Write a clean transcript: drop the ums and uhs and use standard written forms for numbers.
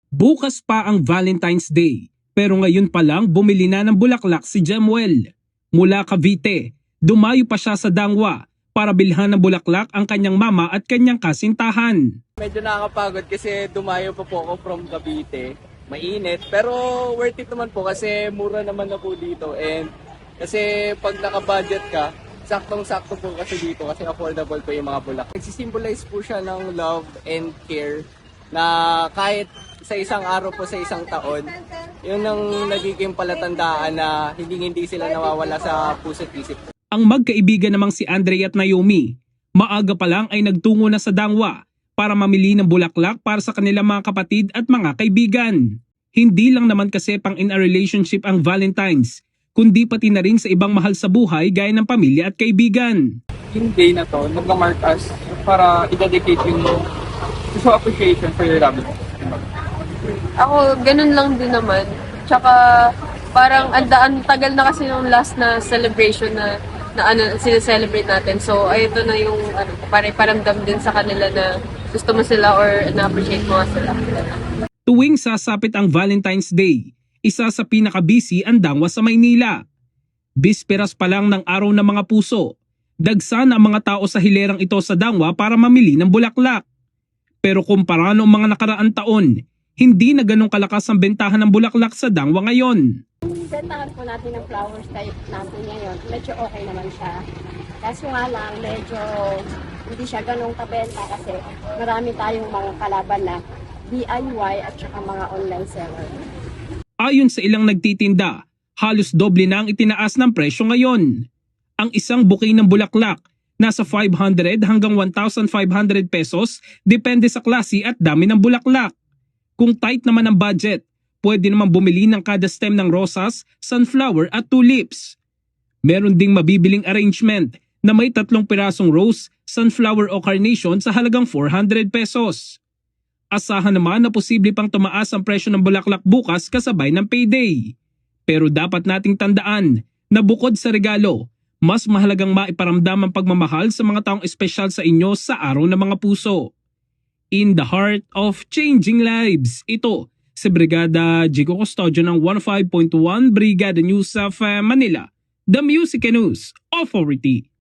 Bukas pa ang Valentine's Day, pero ngayon pa lang bumili na ng bulaklak si Jemuel. Mula Cavite, dumayo pa siya sa Dangwa para bilhan ng bulaklak ang kanyang mama at kanyang kasintahan. Medyo nakakapagod kasi dumayo pa po ako from Cavite. Mainit, pero worth it naman po kasi mura naman na po dito. And kasi pag naka-budget ka, saktong-sakto po kasi dito kasi affordable po yung mga bulaklak. Nagsisimbolize po siya ng love and care na kahit sa isang araw po sa isang taon, yun ang nagiging palatandaan na hindi sila nawawala sa puso't isip. Ang magkaibigan namang si Andre at Naomi, maaga pa lang ay nagtungo na sa Dangwa para mamili ng bulaklak para sa kanilang mga kapatid at mga kaibigan. Hindi lang naman kasi pang in a relationship ang Valentine's, kundi pati na rin sa ibang mahal sa buhay gaya ng pamilya at kaibigan. Yung day na to, nag-mark us para i-dedicate yung to show appreciation for your loved ones. Ako, ganun lang din naman. Tsaka, parang ang tagal na kasi yung last na celebration na sineselebrate natin. So, ay ito na yung parang paramdam din sa kanila na gusto mo sila or na-appreciate mo sila. Tuwing sasapit ang Valentine's Day, isa sa pinaka-busy ang Dangwa sa Maynila. Bisperas pa lang ng araw ng mga puso, dagsa na ang mga tao sa hilerang ito sa Dangwa para mamili ng bulaklak. Pero kumpara noong mga nakaraang taon, hindi na ganong kalakas ang bentahan ng bulaklak sa Dangwa ngayon. Bentahan po natin ng flowers type natin ngayon. Medyo okay naman siya. Kaso nga lang, medyo hindi siya ganong kabenta kasi marami tayong mga kalaban na DIY at saka mga online seller. Ayon sa ilang nagtitinda, halos doble na ang itinaas ng presyo ngayon. Ang isang bouquet ng bulaklak, nasa 500 hanggang 1,500 pesos depende sa klase at dami ng bulaklak. Kung tight naman ang budget, pwede naman bumili ng kada stem ng rosas, sunflower at tulips. Meron ding mabibiling arrangement na may 3 pirasong rose, sunflower o carnation sa halagang 400 pesos. Asahan naman na posible pang tumaas ang presyo ng bulaklak bukas kasabay ng payday. Pero dapat nating tandaan na bukod sa regalo, mas mahalagang maiparamdam ang pagmamahal sa mga taong espesyal sa inyo sa araw ng mga puso. In the heart of changing lives, ito si Brigada Jigo Custodio ng 105.1 Brigada News of Manila, the Music and News Authority.